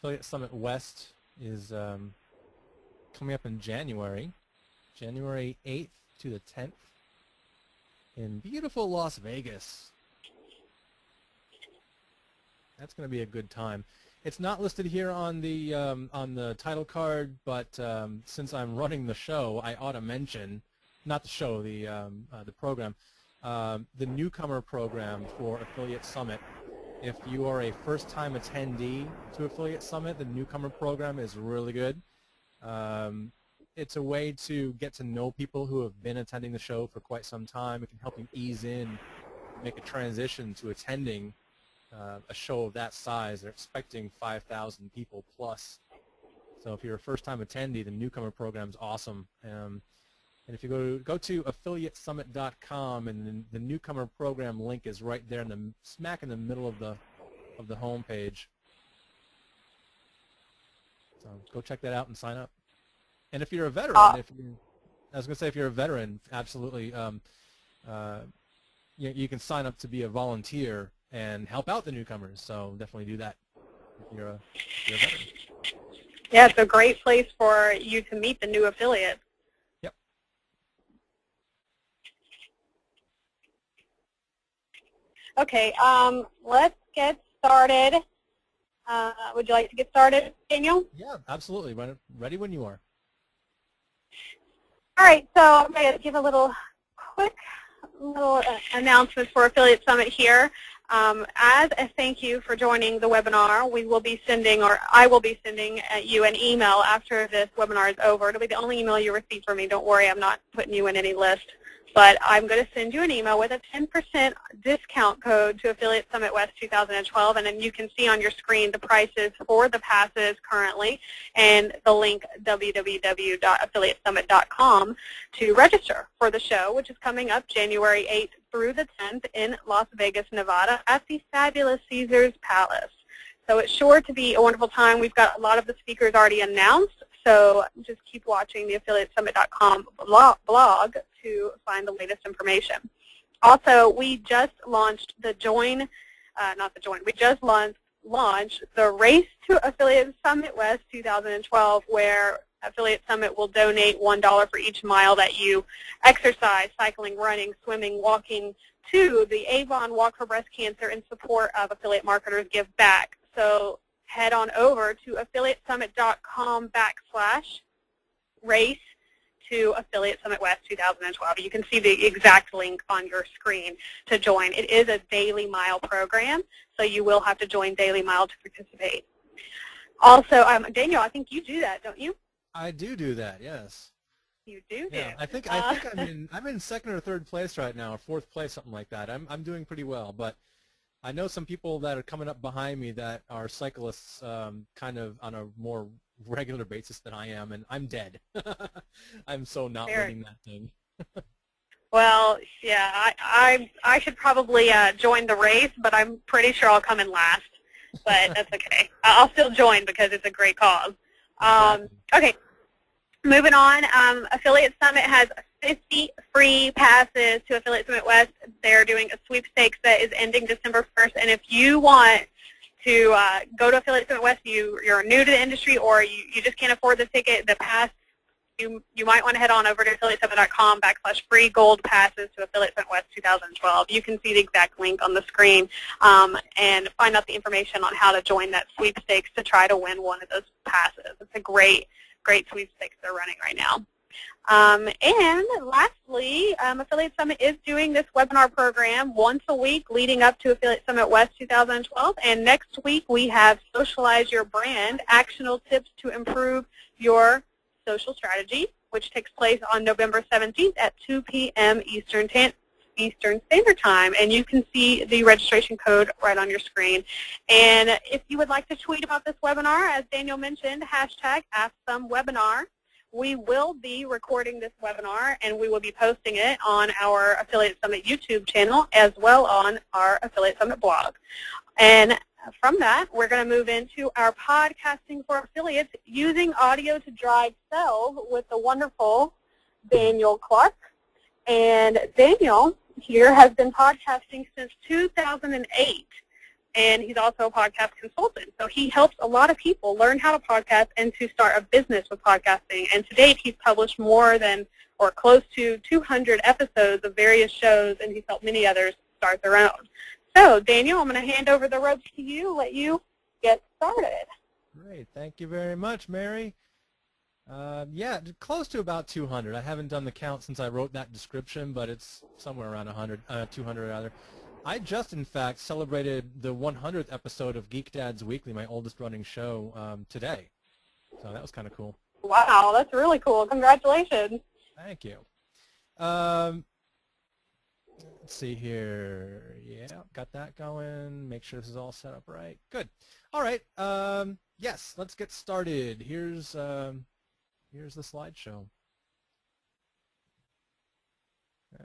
Affiliate Summit West is coming up in January 8th to the 10th in beautiful Las Vegas. That's going to be a good time. It's not listed here on the title card, but since I'm running the show, I ought to mention, not the show, the program, the newcomer program for Affiliate Summit. If you are a first-time attendee to Affiliate Summit, the newcomer program is really good. It's a way to get to know people who have been attending the show for quite some time. It can help you ease in, make a transition to attending a show of that size. They're expecting 5,000 people plus. So if you're a first-time attendee, the newcomer program is awesome. And if you go to affiliatesummit.com, and the newcomer program link is right there, smack in the middle of the home page. So go check that out and sign up. And if you're a veteran, I was going to say, if you're a veteran, absolutely, you can sign up to be a volunteer and help out the newcomers. So definitely do that if you're a veteran. Yeah, it's a great place for you to meet the new affiliates. Yep. Okay, let's get started. Would you like to get started, Daniel? Yeah, absolutely. Ready when you are. All right, so I'm going to give a quick announcement for Affiliate Summit here. As a thank you for joining the webinar, we will be sending, or I will be sending you an email after this webinar is over. It'll be the only email you receive from me. Don't worry, I'm not putting you in any list. But I'm going to send you an email with a 10% discount code to Affiliate Summit West 2012, and then you can see on your screen the prices for the passes currently and the link www.affiliatesummit.com to register for the show, which is coming up January 8th through the 10th in Las Vegas, Nevada at the fabulous Caesars Palace. So it's sure to be a wonderful time. We've got a lot of the speakers already announced, so just keep watching the affiliatesummit.com blog to find the latest information. Also, we just launched we just launched the Race to Affiliate Summit West 2012, where Affiliate Summit will donate $1 for each mile that you exercise, cycling, running, swimming, walking, to the Avon Walk for Breast Cancer in support of Affiliate Marketers Give Back. So head on over to affiliatesummit.com/race to Affiliate Summit West 2012. You can see the exact link on your screen to join. It is a daily mile program, so you will have to join Daily Mile to participate. Also, Daniel, I think you do that, don't you? I do that, yes. You do. Yeah, I think I'm in second or third place right now, or fourth place, something like that. I'm doing pretty well, but I know some people that are coming up behind me that are cyclists, kind of on a more regular basis than I am, and I'm dead. I'm so not winning that thing. Well, yeah, I should probably join the race, but I'm pretty sure I'll come in last. But that's okay. I'll still join because it's a great cause. Okay, moving on. Affiliate Summit has 50 free passes to Affiliate Summit West. They're doing a sweepstakes that is ending December 1st, and if you want to go to Affiliate Summit West, you're new to the industry, or you just can't afford the ticket, the pass, you might want to head on over to affiliatesummit.com/free gold passes to Affiliate Summit West 2012. You can see the exact link on the screen and find out the information on how to join that sweepstakes to try to win one of those passes. It's a great sweepstakes they're running right now. And lastly, Affiliate Summit is doing this webinar program once a week leading up to Affiliate Summit West 2012. And next week we have Socialize Your Brand, Actionable Tips to Improve Your Social Strategy, which takes place on November 17th at 2 p.m. Eastern Standard Time. And you can see the registration code right on your screen. And if you would like to tweet about this webinar, as Daniel mentioned, #AskSomeWebinar. We will be recording this webinar, and we will be posting it on our Affiliate Summit YouTube channel as well on our Affiliate Summit blog. And from that, we're going to move into our podcasting for affiliates using audio to drive sales with the wonderful Daniel Clark. And Daniel here has been podcasting since 2008. and he's also a podcast consultant. So he helps a lot of people learn how to podcast and to start a business with podcasting. And to date, he's published more than or close to 200 episodes of various shows, and he's helped many others start their own. So, Daniel, I'm going to hand over the ropes to you, let you get started. Great. Thank you very much, Mary. Yeah, close to about 200. I haven't done the count since I wrote that description, but it's somewhere around 200 rather. I just, in fact, celebrated the 100th episode of Geek Dads Weekly, my oldest running show, today. So that was kind of cool. Wow, that's really cool. Congratulations. Thank you. Let's see here. Yeah, got that going. Make sure this is all set up right. Good. All right. Yes, let's get started. Here's the slideshow.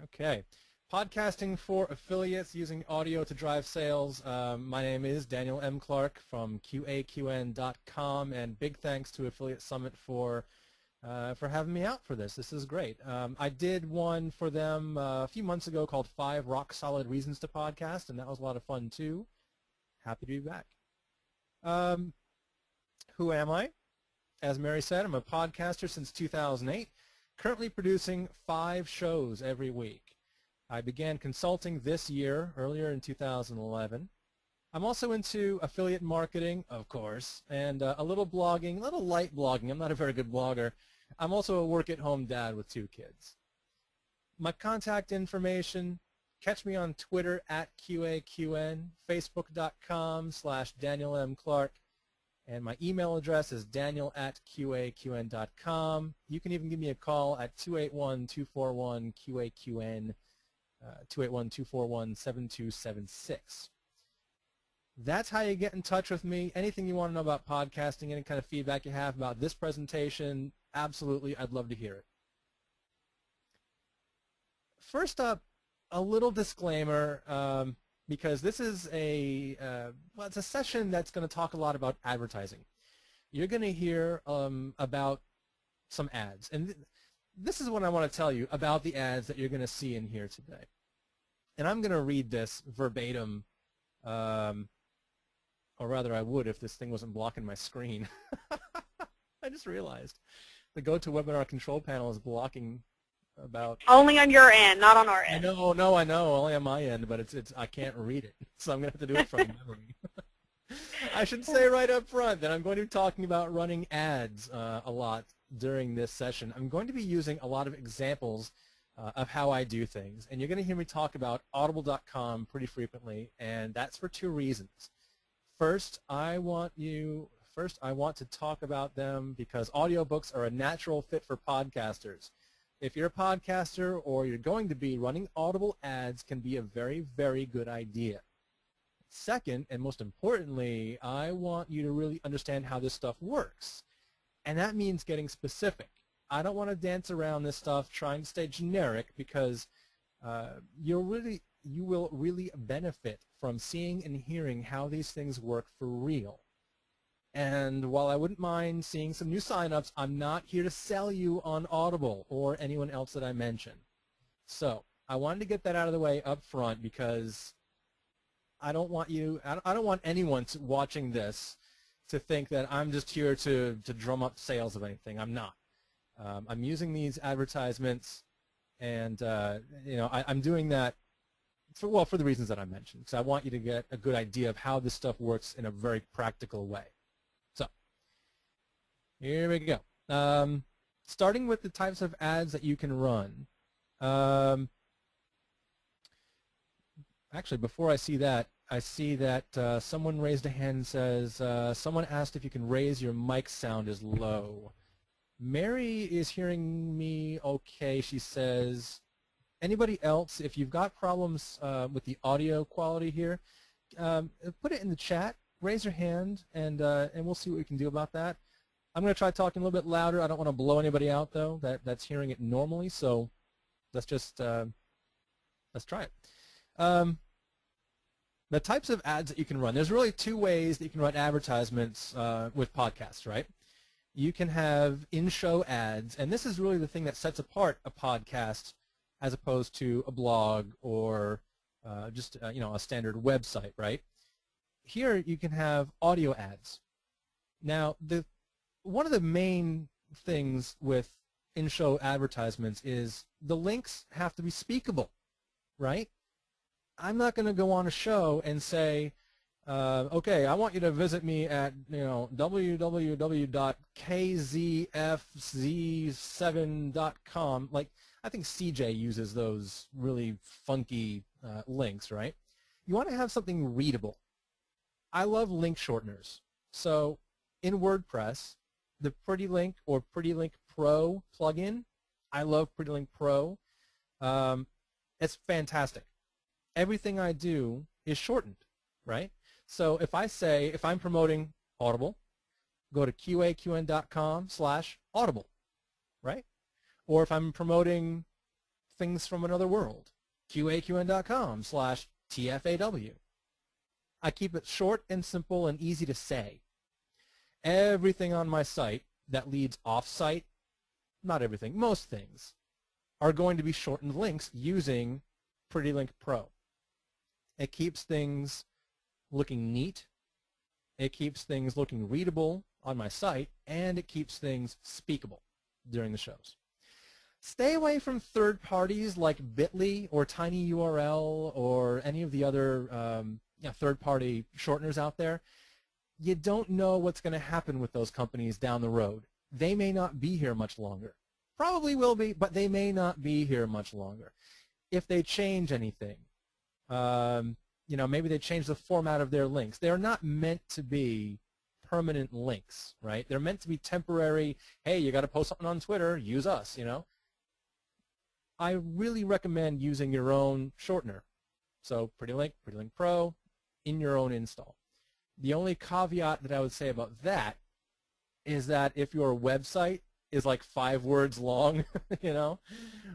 Okay. Podcasting for affiliates using audio to drive sales. My name is Daniel M. Clark from QAQN.com, and big thanks to Affiliate Summit for having me out for this. This is great. I did one for them a few months ago called 5 Rock Solid Reasons to Podcast, and that was a lot of fun too. Happy to be back. Who am I? As Mary said, I'm a podcaster since 2008, currently producing 5 shows every week. I began consulting this year, earlier in 2011. I'm also into affiliate marketing, of course, and a little blogging, a little light blogging. I'm not a very good blogger. I'm also a work-at-home dad with 2 kids. My contact information, catch me on Twitter at QAQN, Facebook.com/Daniel M. Clark, and my email address is daniel@qaqn.com. You can even give me a call at 281-241-QAQN, 281-241-7276. That's how you get in touch with me. Anything you want to know about podcasting, any kind of feedback you have about this presentation, absolutely, I'd love to hear it. First up, a little disclaimer, because this is well, it's a session that's going to talk a lot about advertising. You're going to hear about some ads, and this is what I want to tell you about the ads that you're going to see in here today. And I'm going to read this verbatim, or rather I would if this thing wasn't blocking my screen. I just realized the GoToWebinar control panel is blocking about... Only on your end, not on our I end. know, only on my end, but it's I can't read it, so I'm going to have to do it from memory. I should say right up front that I'm going to be talking about running ads a lot during this session. I'm going to be using a lot of examples of how I do things, and you're going to hear me talk about Audible.com pretty frequently, and that's for 2 reasons. First, I want to talk about them because audiobooks are a natural fit for podcasters. If you're a podcaster or you're going to be, running Audible ads can be a very, very good idea. Second, and most importantly, I want you to really understand how this stuff works. And that means getting specific. I don't want to dance around this stuff trying to stay generic because you will really benefit from seeing and hearing how these things work for real. And while I wouldn't mind seeing some new signups, I'm not here to sell you on Audible or anyone else that I mentioned. So I wanted to get that out of the way up front because I don't want anyone watching this to think that I'm just here to drum up sales of anything. I'm not. I'm using these advertisements, and I'm doing that for the reasons that I mentioned. Because I want you to get a good idea of how this stuff works in a very practical way. So here we go. Starting with the types of ads that you can run. Actually, before I see that someone raised a hand and says, someone asked if you can raise your mic sound is low. Mary is hearing me okay. She says, anybody else, if you've got problems with the audio quality here, put it in the chat, raise your hand, and we'll see what we can do about that. I'm going to try talking a little bit louder. I don't want to blow anybody out, though, that's hearing it normally, so let's just let's try it. The types of ads that you can run. There's really 2 ways that you can run advertisements with podcasts, right? You can have in-show ads, and this is really the thing that sets apart a podcast as opposed to a blog or just a standard website, right? here you can have audio ads. Now, one of the main things with in-show advertisements is the links have to be speakable, right? I'm not going to go on a show and say, okay, I want you to visit me at www.kzfz7.com. Like, I think CJ uses those really funky links, right? You want to have something readable. I love link shorteners. So in WordPress, the PrettyLink or PrettyLink Pro plugin, I love PrettyLink Pro. It's fantastic. Everything I do is shortened, right? So if I'm promoting Audible, go to qaqn.com/audible, right? Or if I'm promoting things from another world, qaqn.com/tfaw. I keep it short and simple and easy to say. Everything on my site that leads off-site, not everything, most things, are going to be shortened links using PrettyLink Pro. It keeps things looking neat, it keeps things looking readable on my site, and it keeps things speakable during the shows. Stay away from third parties like Bitly or TinyURL or any of the other third-party shorteners out there. You don't know what's going to happen with those companies down the road. They may not be here much longer. Probably will be, but they may not be here much longer. If they change anything, maybe they change the format of their links. They're not meant to be permanent links, right? They're meant to be temporary. Hey, you got to post something on Twitter, use us, I really recommend using your own shortener. So PrettyLink, PrettyLink Pro, in your own install. The only caveat that I would say about that is that if your website is like 5 words long,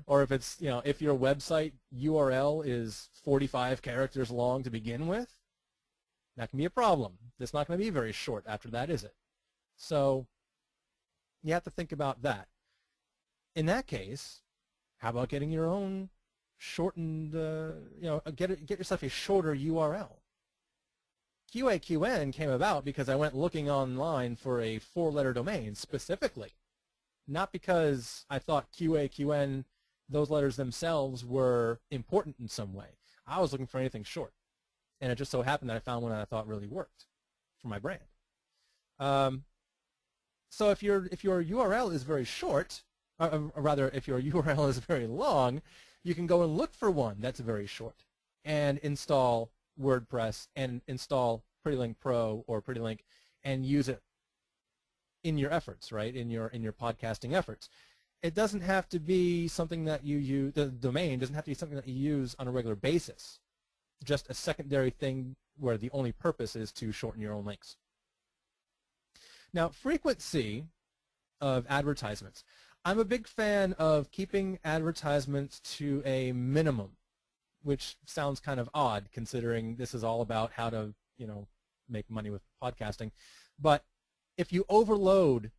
or if it's, if your website URL is 45 characters long to begin with, that can be a problem. It's not going to be very short after that, is it? So you have to think about that. In that case, how about getting your own shortened, get yourself a shorter URL. QAQN came about because I went looking online for a 4-letter domain specifically, not because I thought QAQN, those letters themselves, were important in some way. I was looking for anything short, and it just so happened that I found one that I thought really worked for my brand. So if your URL is very short, or rather if your URL is very long, you can go and look for one that's very short and install WordPress and install PrettyLink Pro or PrettyLink and use it in your efforts, right? In your podcasting efforts. It doesn't have to be something that you use, the domain doesn't have to be something that you use on a regular basis. Just a secondary thing where the only purpose is to shorten your own links. Now, frequency of advertisements. I'm a big fan of keeping advertisements to a minimum, which sounds kind of odd considering this is all about how to, make money with podcasting. But if you overload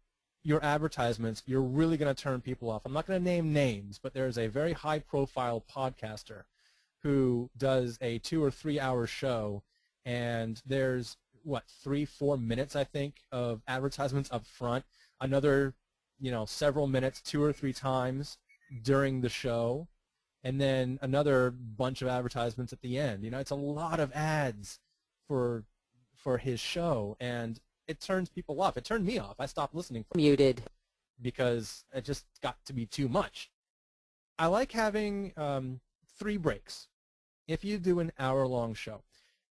your advertisements, you're really going to turn people off. I'm not going to name names, but there's a very high-profile podcaster who does a 2 or 3 hour show, and there's, 3-4 minutes, I think, of advertisements up front, another, several minutes 2 or 3 times during the show, and then another bunch of advertisements at the end. It's a lot of ads for his show, and it turns people off. It turned me off. I stopped listening. Muted. Because it just got to be too much. I like having 3 breaks. If you do an hour-long show,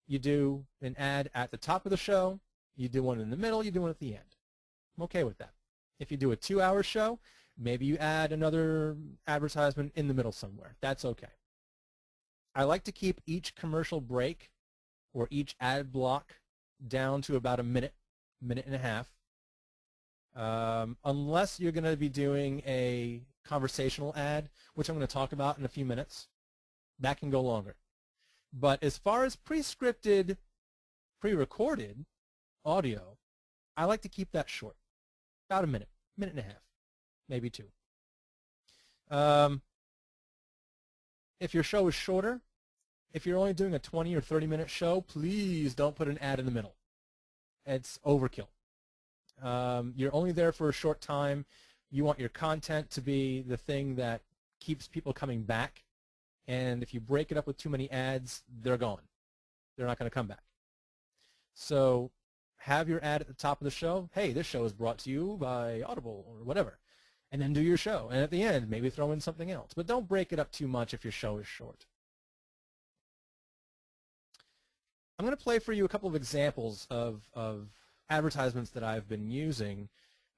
you do an ad at the top of the show, you do one in the middle, you do one at the end. I'm okay with that. If you do a 2-hour show, maybe you add another advertisement in the middle somewhere. That's okay. I like to keep each commercial break or each ad block down to about a minute, minute and a half. Unless you're going to be doing a conversational ad, which I'm going to talk about in a few minutes. That can go longer. But as far as pre-scripted, pre-recorded audio, I like to keep that short. About a minute, minute and a half, maybe 2. If your show is shorter, if you're only doing a 20 or 30-minute show, please don't put an ad in the middle. It's overkill. You're only there for a short time. You want your content to be the thing that keeps people coming back. And if you break it up with too many ads, they're gone. They're not going to come back. So have your ad at the top of the show. Hey, this show is brought to you by Audible or whatever. And then do your show. And at the end, maybe throw in something else. But don't break it up too much if your show is short. I'm going to play for you a couple of examples of advertisements that I've been using.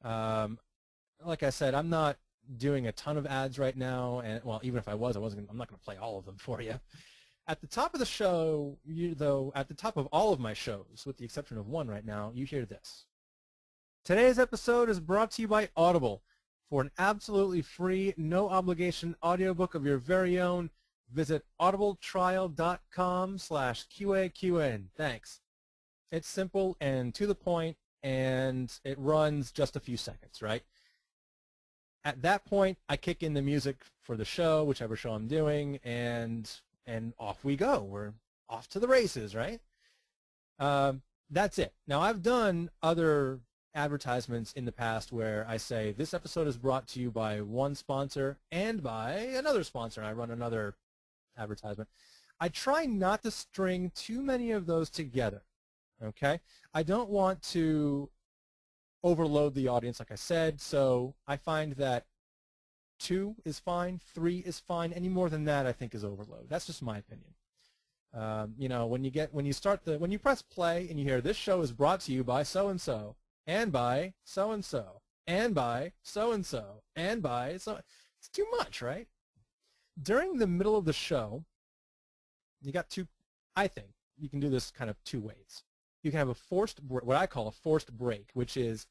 Like I said, I'm not doing a ton of ads right now, and well, even if I was, I'm not going to play all of them for you. At the top of the show, at the top of all of my shows, with the exception of one right now, you hear this. Today's episode is brought to you by Audible. For an absolutely free, no obligation audiobook of your very own, visit audibletrial.com/QAQN. Thanks. It's simple and to the point, and it runs just a few seconds, right? At that point, I kick in the music for the show, whichever show I'm doing, and off we go. We're off to the races, right? That's it. Now, I've done other advertisements in the past where I say, this episode is brought to you by one sponsor and by another sponsor. I run another advertisement. I try not to string too many of those together, okay? I don't want to overload the audience, like I said, so I find that 2 is fine, 3 is fine. Any more than that, I think, is overload. That's just my opinion. You know, when you press play and you hear this show is brought to you by so-and-so, and by so-and-so, and by so-and-so, and by so, it's too much, right? During the middle of the show, you got two, I think, you can do this kind of 2 ways. You can have a what I call a forced break, which is,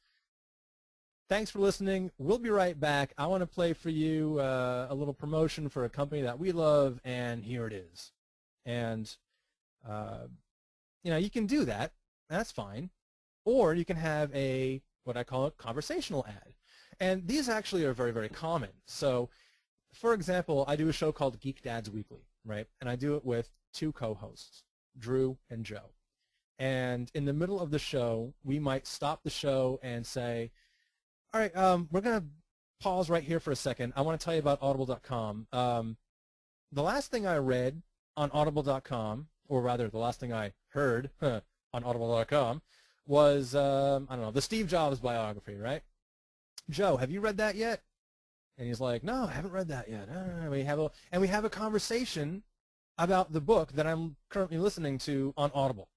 thanks for listening. We'll be right back. I want to play for you a little promotion for a company that we love, and here it is. And, you know, you can do that. That's fine. Or you can have what I call a conversational ad. And these actually are very, very common. So, for example, I do a show called Geek Dads Weekly, right? And I do it with 2 co-hosts, Drew and Joe. And in the middle of the show, we might stop the show and say, all right, we're going to pause right here for a second. I want to tell you about Audible.com. The last thing I read on Audible.com, or rather the last thing I heard on Audible.com, was, I don't know, the Steve Jobs biography, right? Joe, have you read that yet? And he's like, no, I haven't read that yet. We have a conversation about the book that I'm currently listening to on Audible.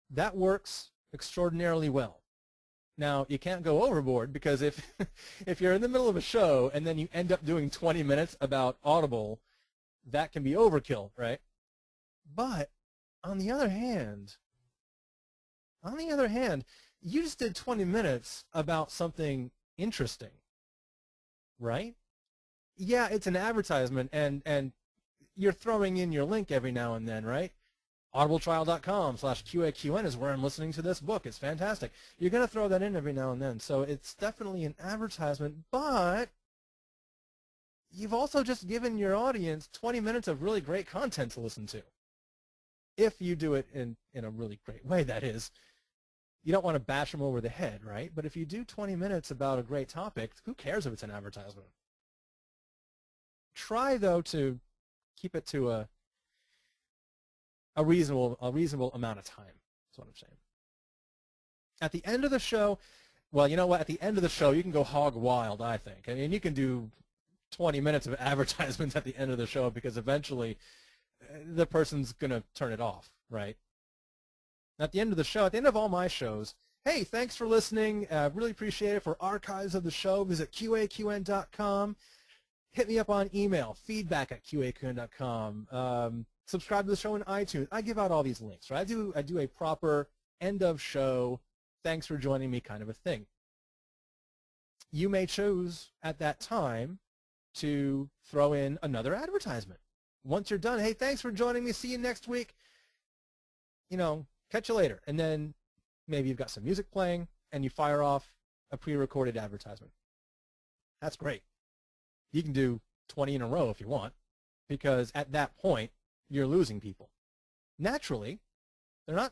That works extraordinarily well. Now, you can't go overboard, because if you're in the middle of a show and then you end up doing 20 minutes about Audible, that can be overkill, right? But on the other hand, you just did 20 minutes about something interesting, right? Yeah, it's an advertisement, and you're throwing in your link every now and then, right? audibletrial.com/QAQN is where I'm listening to this book. It's fantastic. You're going to throw that in every now and then. So it's definitely an advertisement, but you've also just given your audience 20 minutes of really great content to listen to. If you do it in a really great way, that is. You don't want to bash them over the head, right? But if you do 20 minutes about a great topic, who cares if it's an advertisement? Try, though, to keep it to a reasonable amount of time. That's what I'm saying. At the end of the show, well, you know what? At the end of the show, you can go hog wild, I think. I mean, you can do 20 minutes of advertisements at the end of the show, because eventually the person's going to turn it off, right? At the end of the show, at the end of all my shows, hey, thanks for listening. Really appreciate it. For archives of the show, visit QAQN.com. Hit me up on email, feedback@QAQN.com. Subscribe to the show on iTunes. I give out all these links, right? I do a proper end of show, thanks for joining me kind of a thing. You may choose at that time to throw in another advertisement. Once you're done, hey, thanks for joining me. See you next week. You know, catch you later. And then maybe you've got some music playing and you fire off a pre-recorded advertisement. That's great. You can do 20 in a row if you want, because at that point, you're losing people. Naturally, they're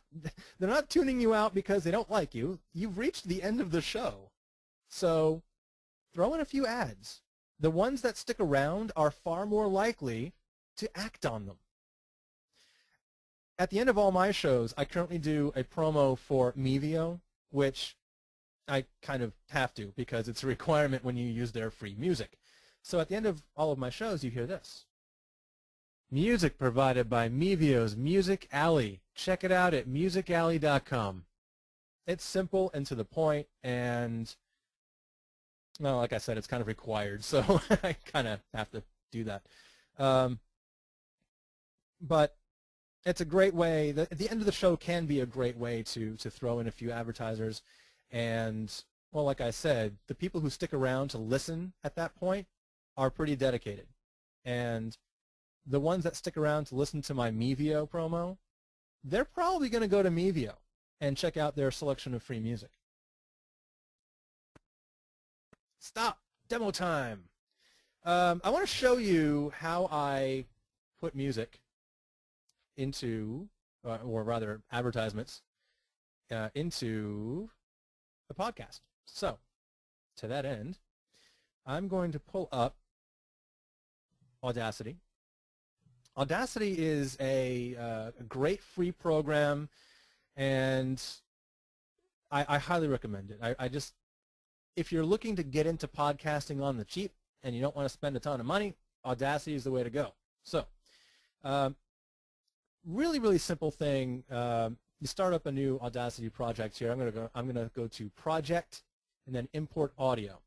not tuning you out because they don't like you. You've reached the end of the show. So throw in a few ads. The ones that stick around are far more likely to act on them. At the end of all my shows, I currently do a promo for Mevio, which I kind of have to because it's a requirement when you use their free music. So at the end of all of my shows, you hear this. Music provided by Mevio's Music Alley. Check it out at musicalley.com. It's simple and to the point, and well, like I said, it's kind of required, so I kind of have to do that. But it's a great way. The end of the show can be a great way to throw in a few advertisers. And, well, like I said, the people who stick around to listen at that point are pretty dedicated. And the ones that stick around to listen to my Mevio promo, they're probably going to go to Mevio and check out their selection of free music. Stop. Demo time. I want to show you how I put music into, or rather advertisements, into the podcast. So, to that end, I'm going to pull up Audacity. Audacity is a great free program, and I highly recommend it. If you're looking to get into podcasting on the cheap and you don't want to spend a ton of money, Audacity is the way to go. So, really, really simple thing. You start up a new Audacity project here. I'm gonna go to Project and then Import Audio.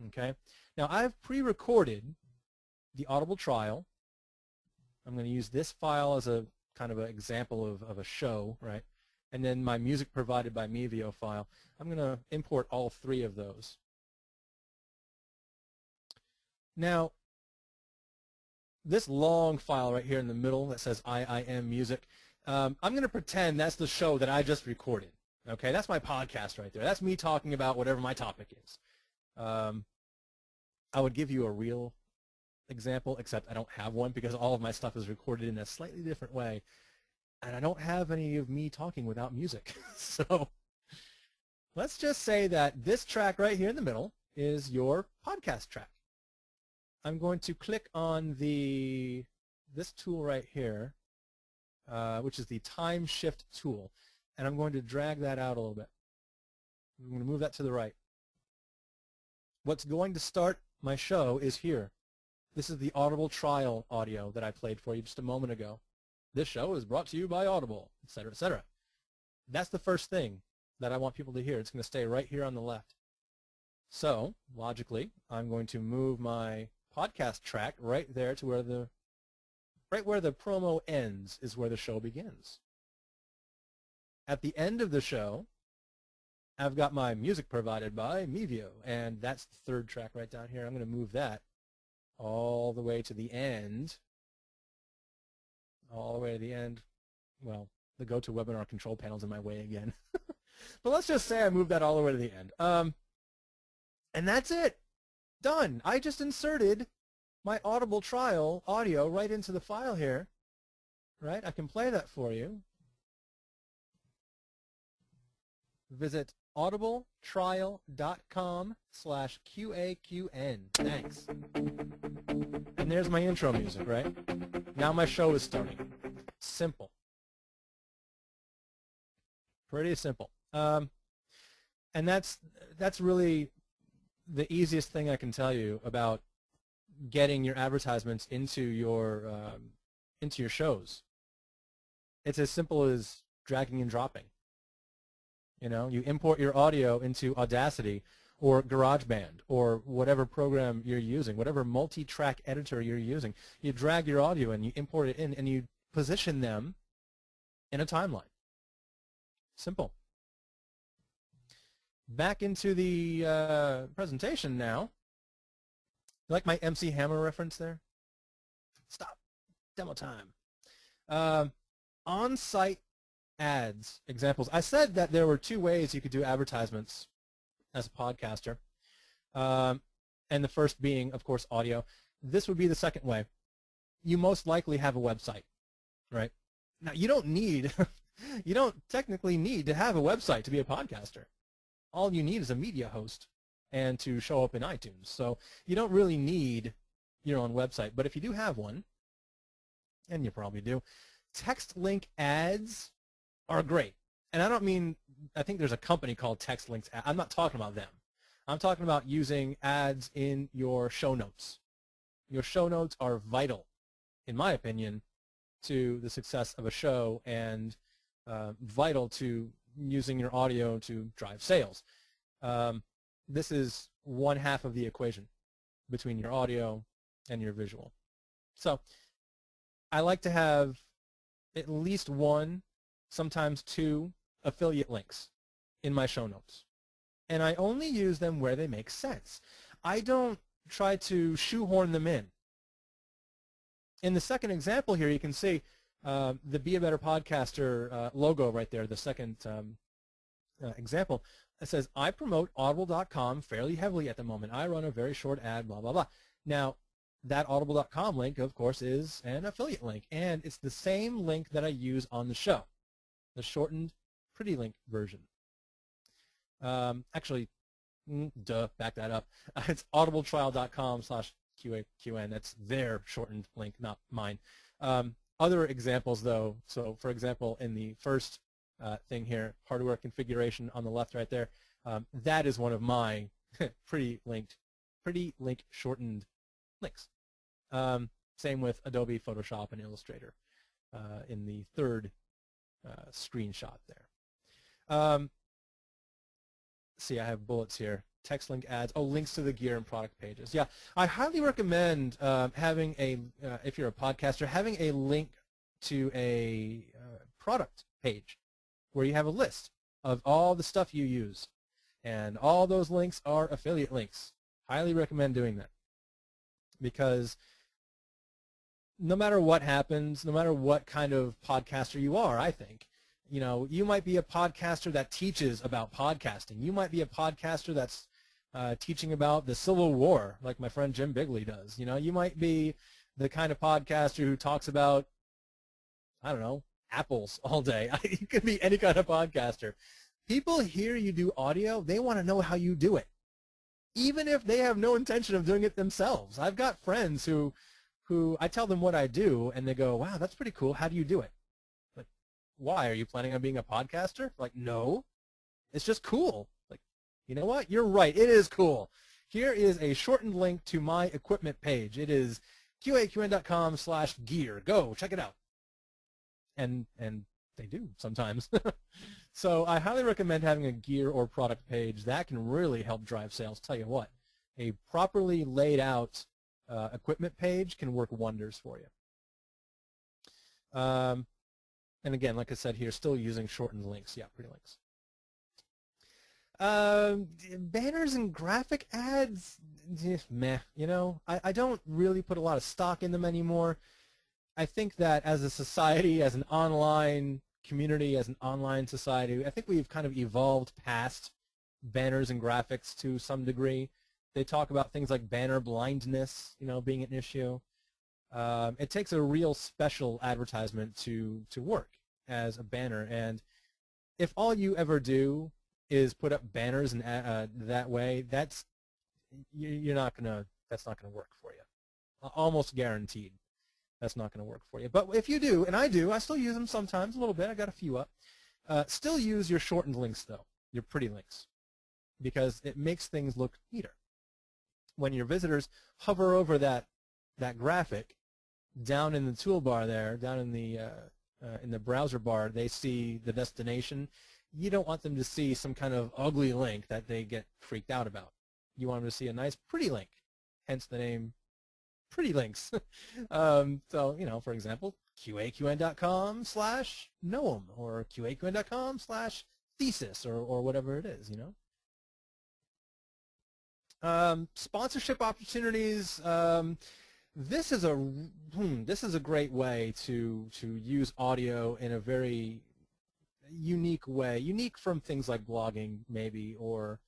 Okay. Now I've pre-recorded the Audible trial. I'm going to use this file as a kind of an example of a show, right? And then my music provided by Mevio file. I'm going to import all three of those. Now, this long file right here in the middle that says IIM music, I'm going to pretend that's the show that I just recorded. Okay, that's my podcast right there. That's me talking about whatever my topic is. I would give you a real example, except I don't have one because all of my stuff is recorded in a slightly different way. And I don't have any of me talking without music. So let's just say that this track right here in the middle is your podcast track. I'm going to click on this tool right here, which is the time shift tool, and I'm going to drag that out a little bit. I'm going to move that to the right. What's going to start my show is here. This is the Audible trial audio that I played for you just a moment ago. This show is brought to you by Audible, etc., etc. That's the first thing that I want people to hear. It's going to stay right here on the left. So, logically, I'm going to move my podcast track right there to where the promo ends is where the show begins. At the end of the show, I've got my music provided by Mevio, and that's the third track right down here. I'm going to move that all the way to the end. All the way to the end. Well, the GoToWebinar control panel's in my way again. But let's just say I moved that all the way to the end. And that's it. Done. I just inserted my Audible trial audio right into the file here. Right? I can play that for you. Visit audibletrial.com/QAQN. Thanks. And there's my intro music, right? Now my show is starting. Simple. Pretty simple. And that's really the easiest thing I can tell you about getting your advertisements into your shows. It's as simple as dragging and dropping. You know, you import your audio into Audacity or GarageBand or whatever program you're using, whatever multi-track editor you're using. You drag your audio and you import it in and you position them in a timeline. Simple. Back into the presentation now. You like my MC Hammer reference there? Stop. Demo time. On-site ads examples. I said that there were two ways you could do advertisements as a podcaster, and the first being, of course, audio. This would be the second way. You most likely have a website. right? Now, you don't need, you don't technically need to have a website to be a podcaster. All you need is a media host and to show up in iTunes. So you don't really need your own website. But if you do have one, and you probably do, text link ads are great. And I don't mean, I think there's a company called Text Links. I'm not talking about them. I'm talking about using ads in your show notes. Your show notes are vital, in my opinion, to the success of a show and vital to using your audio to drive sales. This is one half of the equation between your audio and your visual. So I like to have at least one, sometimes two affiliate links in my show notes. And I only use them where they make sense. I don't try to shoehorn them in. In the second example here, you can see the Be a Better Podcaster logo right there, the second example. It says, I promote audible.com fairly heavily at the moment. I run a very short ad, blah, blah, blah. Now, that audible.com link, of course, is an affiliate link, and it's the same link that I use on the show, the shortened pretty link version. Actually, back that up. It's audibletrial.com/QAQN. That's their shortened link, not mine. Other examples, though, so for example, in the first thing here, hardware configuration on the left right there, that is one of my pretty link shortened links. Same with Adobe Photoshop and Illustrator in the third screenshot there. See, I have bullets here. Text link ads. Oh, links to the gear and product pages. Yeah, I highly recommend having a, if you're a podcaster, having a link to a product page where you have a list of all the stuff you use. And all those links are affiliate links. Highly recommend doing that. Because no matter what happens, no matter what kind of podcaster you are, I think, you know, you might be a podcaster that teaches about podcasting. You might be a podcaster that's teaching about the Civil War, like my friend Jim Bigley does. You know, you might be the kind of podcaster who talks about, I don't know, apples all day. You could be any kind of podcaster. People hear you do audio, they want to know how you do it, even if they have no intention of doing it themselves. I've got friends who I tell them what I do, and they go, wow, that's pretty cool. How do you do it? Like, why? Are you planning on being a podcaster? Like, no. It's just cool. Like, you know what? You're right. It is cool. Here is a shortened link to my equipment page. It is qaqn.com/gear. Go, check it out. And they do sometimes. So I highly recommend having a gear or product page. That can really help drive sales. Tell you what, a properly laid out equipment page can work wonders for you. And again, like I said here, still using shortened links. Yeah, pretty links. Banners and graphic ads, meh. You know, I don't really put a lot of stock in them anymore. I think that as a society, as an online community, as an online society, I think we've kind of evolved past banners and graphics to some degree. They talk about things like banner blindness, you know, being an issue. It takes a real special advertisement to work as a banner, and if all you ever do is put up banners and that way, that's not gonna work for you. Almost guaranteed. That's not going to work for you. But if you do, and I do, I still use them sometimes a little bit. I got a few up. Still use your shortened links, though, your pretty links, because it makes things look neater. When your visitors hover over that graphic, down in the toolbar there, down in the browser bar, they see the destination. You don't want them to see some kind of ugly link that they get freaked out about. You want them to see a nice, pretty link, hence the name Pretty Links. So, you know, for example, qaqn.com/Noam or qaqn.com/thesis or whatever it is, you know. Sponsorship opportunities. This is a great way to use audio in a very unique way, unique from things like blogging maybe or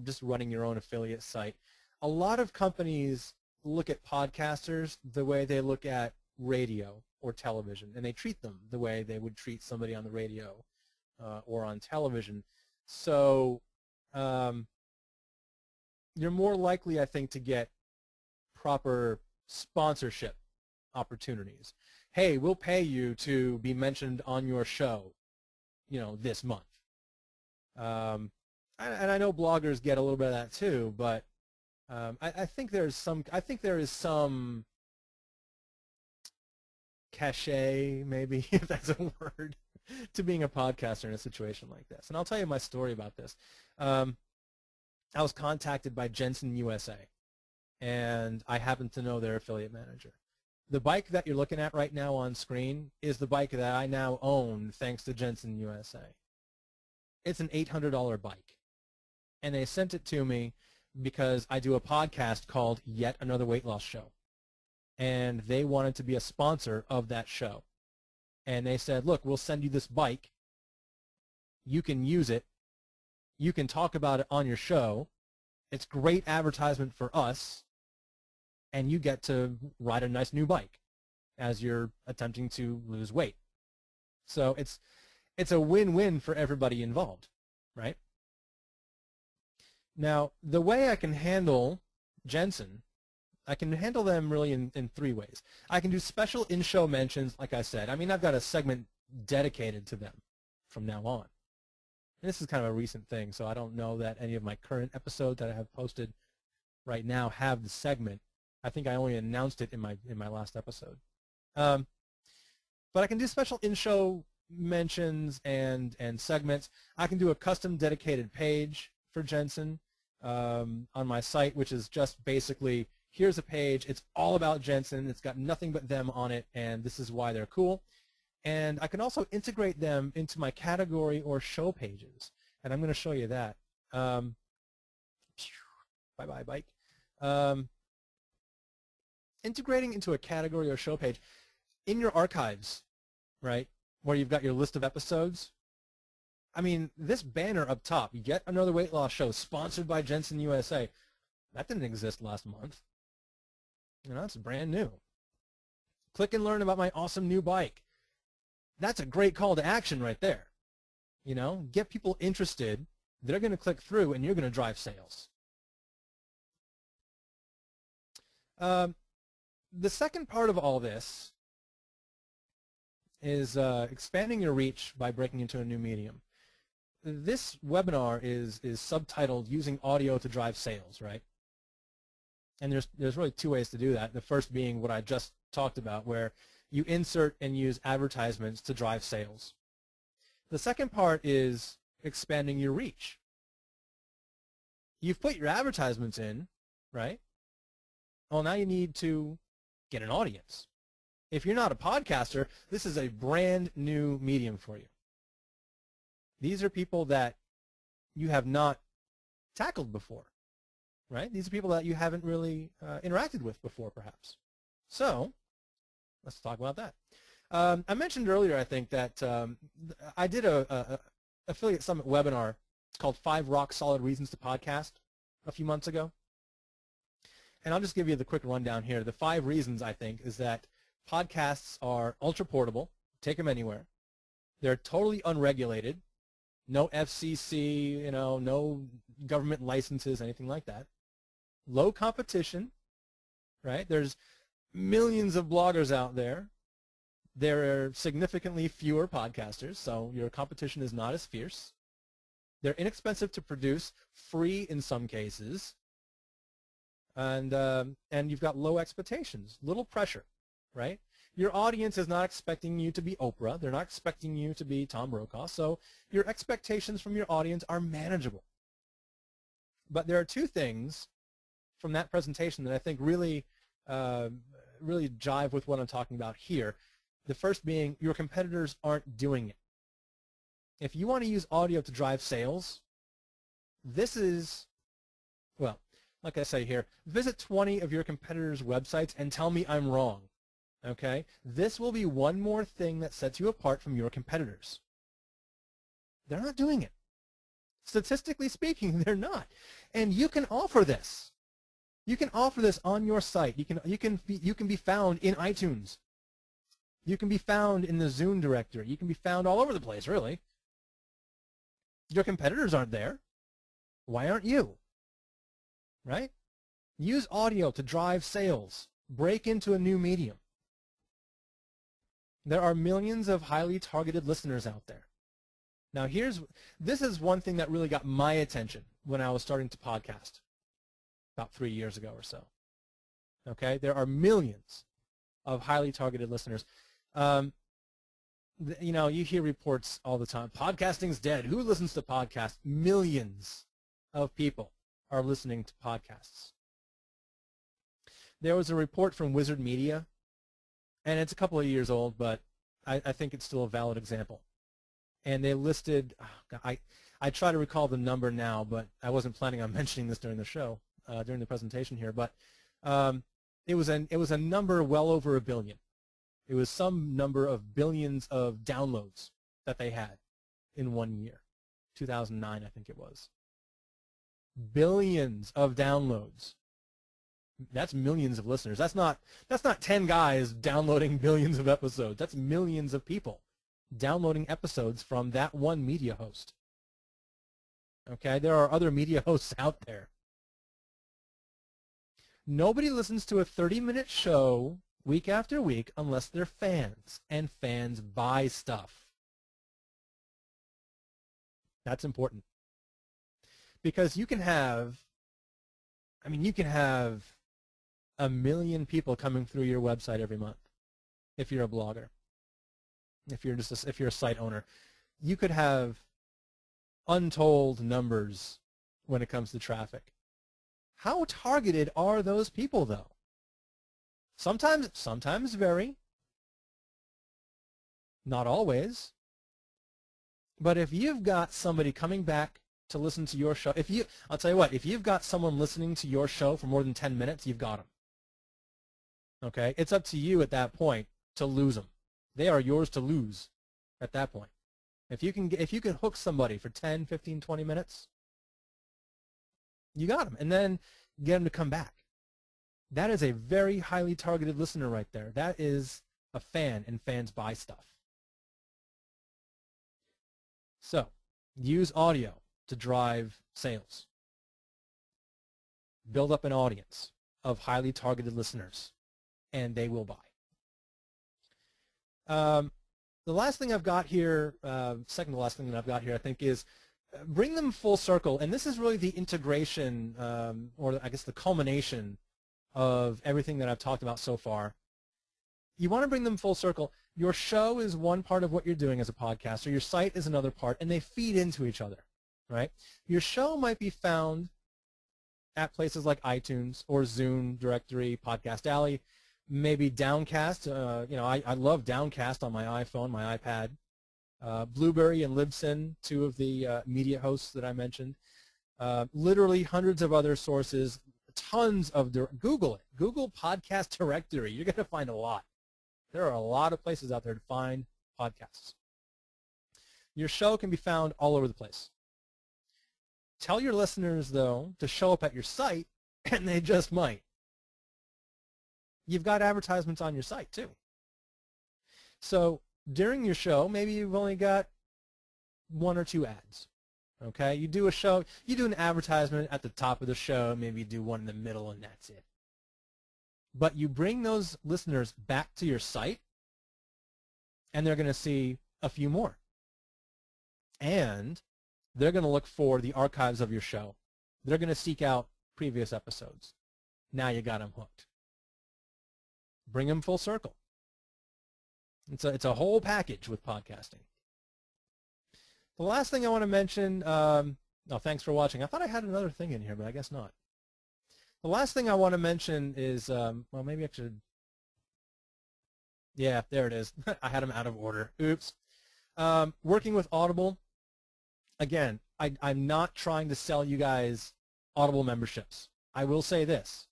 just running your own affiliate site. A lot of companies look at podcasters the way they look at radio or television, and they treat them the way they would treat somebody on the radio or on television. So you're more likely, I think, to get proper sponsorship opportunities. Hey, we'll pay you to be mentioned on your show, this month. And I know bloggers get a little bit of that too, but I think there is some cachet, maybe, if that's a word, to being a podcaster in a situation like this. And I'll tell you my story about this. I was contacted by Jensen USA, and I happen to know their affiliate manager. The bike that you're looking at right now on screen is the bike that I now own thanks to Jensen USA. It's an $800 bike, and they sent it to me because I do a podcast called Yet Another Weight Loss Show, and they wanted to be a sponsor of that show. And they said, look, we'll send you this bike. You can use it. You can talk about it on your show. It's great advertisement for us, and you get to ride a nice new bike as you're attempting to lose weight. So it's a win-win for everybody involved, right? Now, the way I can handle Jensen, I can handle them really in three ways. I can do special in-show mentions, like I said. I mean, I've got a segment dedicated to them from now on. And this is kind of a recent thing, so I don't know that any of my current episodes that I have posted right now have the segment. I think I only announced it in my last episode. But I can do special in-show mentions and segments. I can do a custom dedicated page for Jensen on my site, which is just basically, here's a page. It's all about Jensen. It's got nothing but them on it, and this is why they're cool. And I can also integrate them into my category or show pages, and I'm going to show you that. Bye-bye, bike. Integrating into a category or show page in your archives, right, where you've got your list of episodes. I mean, this banner up top, Yet Another Weight Loss Show, sponsored by Jensen USA, that didn't exist last month. It's brand new. Click and learn about my awesome new bike. That's a great call to action right there. Get people interested. They're going to click through, and you're going to drive sales. The second part of all this is expanding your reach by breaking into a new medium. This webinar is subtitled Using Audio to Drive Sales, right? And there's really two ways to do that. The first being what I just talked about, where you insert and use advertisements to drive sales. The second part is expanding your reach. You've put your advertisements in, right? Well, now you need to get an audience. If you're not a podcaster, this is a brand new medium for you. These are people that you have not tackled before, right? These are people that you haven't really interacted with before, perhaps. So let's talk about that. I mentioned earlier, I think, that I did a Affiliate Summit webinar. It's called 5 Rock Solid Reasons to Podcast a few months ago. And I'll just give you the quick rundown here. The 5 reasons, I think, is that podcasts are ultra portable, take them anywhere. They're totally unregulated, no FCC, no government licenses, anything like that. Low competition, right? There's millions of bloggers out there. There are significantly fewer podcasters, so your competition is not as fierce. They're inexpensive to produce, free in some cases, and you've got low expectations, little pressure, right? Your audience is not expecting you to be Oprah. They're not expecting you to be Tom Brokaw, so your expectations from your audience are manageable. But there are 2 things from that presentation that I think really jive with what I'm talking about here. The first being, your competitors aren't doing it. If you want to use audio to drive sales, this is, well, like I say here, visit 20 of your competitors' websites and tell me I'm wrong, okay? This will be one more thing that sets you apart from your competitors. They're not doing it. Statistically speaking, they're not. And you can offer this. You can offer this on your site. You can be found in iTunes. You can be found in the Zune directory. You can be found all over the place, really. Your competitors aren't there. Why aren't you? Right? Use audio to drive sales. Break into a new medium. There are millions of highly targeted listeners out there. Now this is one thing that really got my attention when I was starting to podcast about 3 years ago or so. Okay? There are millions of highly targeted listeners. You know, you hear reports all the time. Podcasting's dead. Who listens to podcasts? Millions of people are listening to podcasts. There was a report from Wizard Media, and it's a couple of years old, but I think it's still a valid example. And they listed, I try to recall the number now, but I wasn't planning on mentioning this during the show, during the presentation here, but it was a number well over 1 billion. It was some number of billions of downloads that they had in 1 year. 2009, I think it was. Billions of downloads. That's millions of listeners. That's not 10 guys downloading billions of episodes. That's millions of people downloading episodes from that one media host. Okay, there are other media hosts out there. Nobody listens to a 30-minute show week after week unless they're fans, and fans buy stuff. That's important. Because you can have 1 million people coming through your website every month if you're a blogger. If you're a site owner, you could have untold numbers when it comes to traffic. How targeted are those people, though? Sometimes vary. Not always. But if you've got somebody coming back to listen to your show, I'll tell you what, if you've got someone listening to your show for more than 10 minutes, you've got them. Okay? It's up to you at that point to lose them. They are yours to lose at that point. If you can hook somebody for 10, 15, 20 minutes, you got them. And then get them to come back. That is a very highly targeted listener right there. That is a fan, and fans buy stuff. So, use audio to drive sales. Build up an audience of highly targeted listeners, and they will buy. The last thing I've got here, second to last thing that I've got here, I think, is bring them full circle. And this is really the integration, or I guess the culmination of everything that I've talked about so far. You want to bring them full circle. Your show is one part of what you're doing as a podcaster. Your site is another part, and they feed into each other, right? Your show might be found at places like iTunes or Zune directory, Podcast Alley, maybe Downcast. I love Downcast on my iPhone, my iPad. Blueberry and Libsyn, two of the media hosts that I mentioned. Literally hundreds of other sources, tons of, Google it. Google Podcast Directory. You're going to find a lot. There are a lot of places out there to find podcasts. Your show can be found all over the place. Tell your listeners, though, to show up at your site, and they just might. You've got advertisements on your site, too. So during your show, maybe you've only got 1 or 2 ads. Okay? You do a show, you do an advertisement at the top of the show, maybe you do one in the middle, and that's it. But you bring those listeners back to your site, and they're going to see a few more. And they're going to look for the archives of your show. They're going to seek out previous episodes. Now you got them hooked. Bring them full circle. It's a whole package with podcasting. The last thing I want to mention, thanks for watching. I thought I had another thing in here, but I guess not. The last thing I want to mention is, well, maybe I should, yeah, there it is. I had them out of order. Oops. Working with Audible. Again, I'm not trying to sell you guys Audible memberships. I will say this.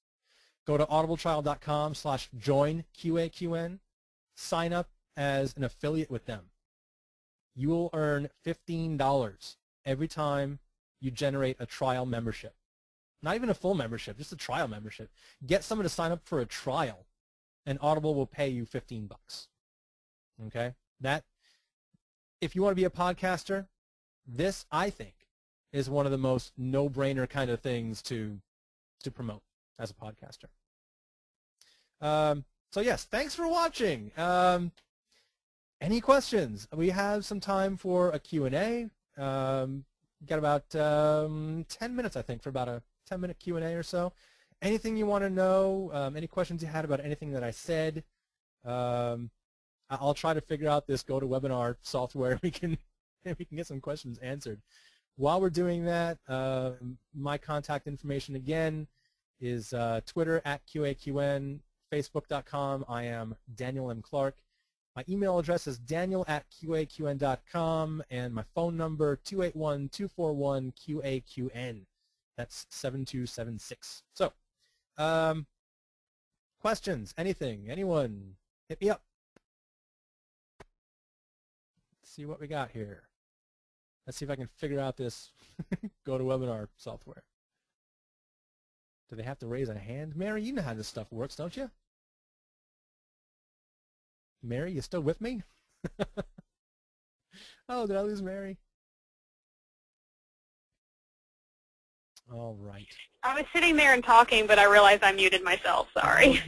Go to audibletrial.com/joinqaqn. Sign up as an affiliate with them. You will earn $15 every time you generate a trial membership. Not even a full membership, just a trial membership. Get someone to sign up for a trial, and Audible will pay you $15. Okay? That, if you want to be a podcaster, this, I think, is one of the most no-brainer kind of things to promote as a podcaster. So yes, thanks for watching. Any questions? We have some time for a Q&A. Got about 10 minutes, I think, for about a 10-minute Q&A or so. Anything you want to know, any questions you had about anything that I said, I'll try to figure out this GoToWebinar software. We can get some questions answered. While we're doing that, my contact information again is Twitter @QAQN, Facebook.com. I am Daniel M. Clark. My email address is daniel@qaqn.com, and my phone number 281-241-QAQN. That's 7276. So, questions, anything, anyone, hit me up. Let's see what we got here. Let's see if I can figure out this GoToWebinar software. Do they have to raise a hand? Mary, you know how this stuff works, don't you? Mary, you still with me? Oh, did I lose Mary? All right. I was sitting there and talking, but I realized I muted myself. Sorry.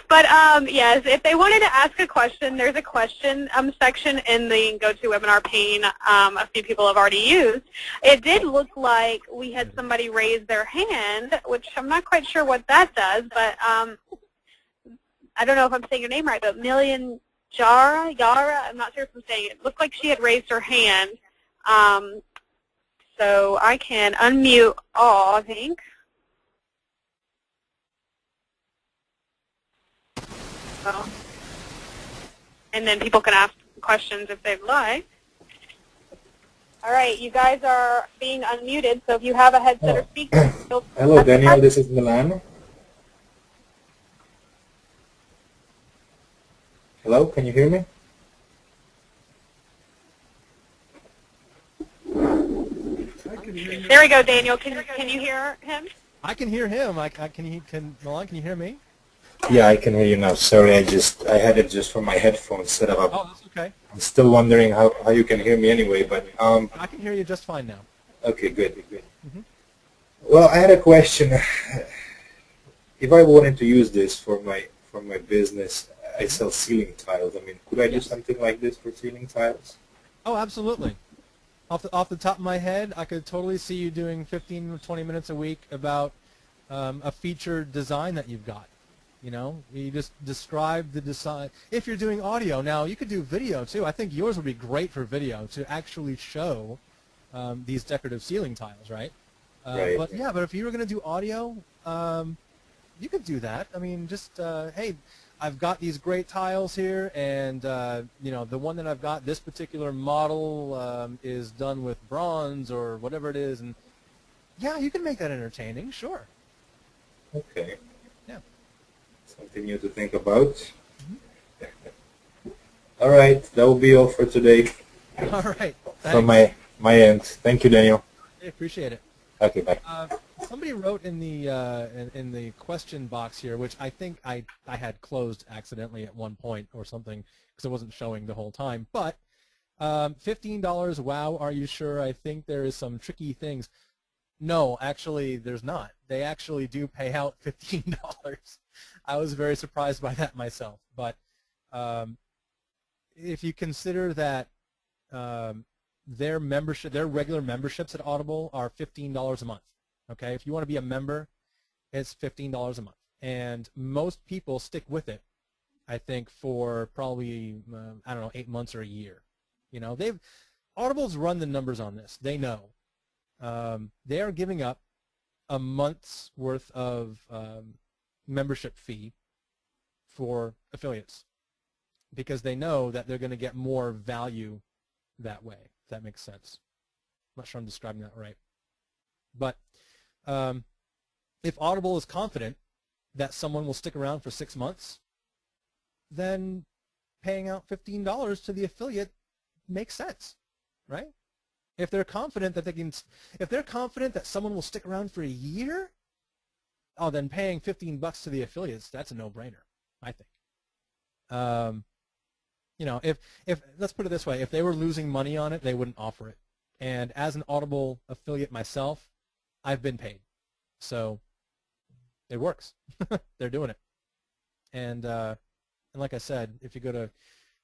But yes, if they wanted to ask a question, there's a question section in the GoToWebinar pane a few people have already used. It did look like we had somebody raise their hand, which I'm not quite sure what that does, but I don't know if I'm saying your name right, but Yara, I'm not sure if I'm saying it. It looked like she had raised her hand. So I can unmute all, I think. So, and then people can ask questions if they'd like. All right, you guys are being unmuted, so if you have a headset or speaker. Hello, Daniel. This is Milan. Hello, can you hear me? There we go, Daniel. Can you hear him? I can hear him. Milan, can you hear me? Yeah, I can hear you now. Sorry, I had it just from my headphones set up. Oh, that's okay. I'm still wondering how you can hear me anyway, but I can hear you just fine now. Okay, good. Well, I had a question. If I wanted to use this for my business, I sell ceiling tiles. I mean, could I do something like this for ceiling tiles? Oh, absolutely. Off the top of my head, I could totally see you doing 15 or 20 minutes a week about a featured design that you've got. You know, you just describe the design. If you're doing audio, now you could do video too. I think yours would be great for video to actually show these decorative ceiling tiles, right? Right. But yeah, but if you were going to do audio, you could do that. I mean, just hey, I've got these great tiles here, and you know, the one that I've got, this particular model is done with bronze or whatever it is, and yeah, you can make that entertaining, sure. Okay. Yeah. Something new to think about. All right, that will be all for today. All right. Thanks. From my end. Thank you, Daniel. I appreciate it. Okay, bye. Somebody wrote in the question box here, which I think I had closed accidentally at one point or something because it wasn't showing the whole time. But $15, wow, are you sure? I think there is some tricky things. No, actually, there's not. They actually do pay out $15. I was very surprised by that myself. But if you consider that their regular memberships at Audible are $15 a month. Okay, if you want to be a member, it's $15 a month, and most people stick with it. I think for probably I don't know, 8 months or a year. You know, Audible's run the numbers on this. They know they are giving up a month's worth of membership fee for affiliates because they know that they're going to get more value that way. If that makes sense. I'm not sure I'm describing that right. But if Audible is confident that someone will stick around for 6 months, then paying out $15 to the affiliate makes sense, right? If they're confident that someone will stick around for a year, oh, then paying $15 to the affiliates, that's a no-brainer, I think. You know, if let's put it this way, if they were losing money on it, they wouldn't offer it. And as an Audible affiliate myself, I've been paid, so it works. They're doing it. And like I said, if you go to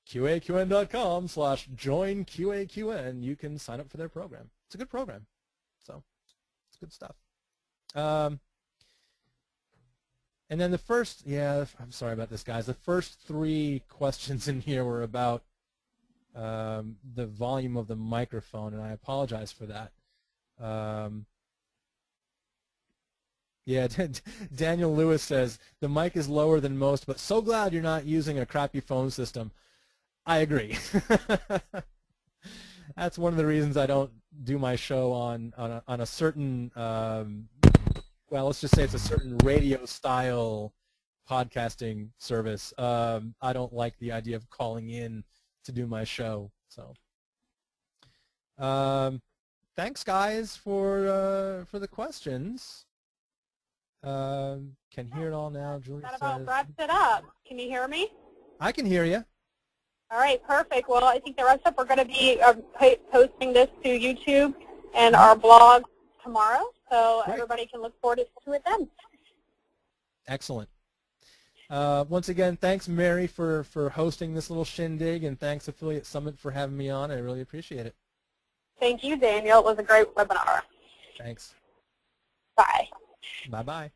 qaqn.com/joinqaqn, you can sign up for their program. It's a good program, so it's good stuff. And then the first, I'm sorry about this, guys. The first 3 questions in here were about the volume of the microphone, and I apologize for that. Yeah, Daniel Lewis says, the mic is lower than most, but so glad you're not using a crappy phone system. I agree. That's one of the reasons I don't do my show on a certain, well, let's just say it's a certain radio-style podcasting service. I don't like the idea of calling in to do my show. So, thanks, guys, for the questions. Can hear it all now. Julia That says. about wraps it up. Can you hear me? I can hear you. All right, perfect. Well, I think the rest up, we're going to be posting this to YouTube and our blog tomorrow, so Great. everybody can look forward to it then. Excellent. Once again, thanks, Mary, for hosting this little shindig, and thanks, Affiliate Summit, for having me on. I really appreciate it. Thank you, Daniel. It was a great webinar. Thanks. Bye. Bye-bye.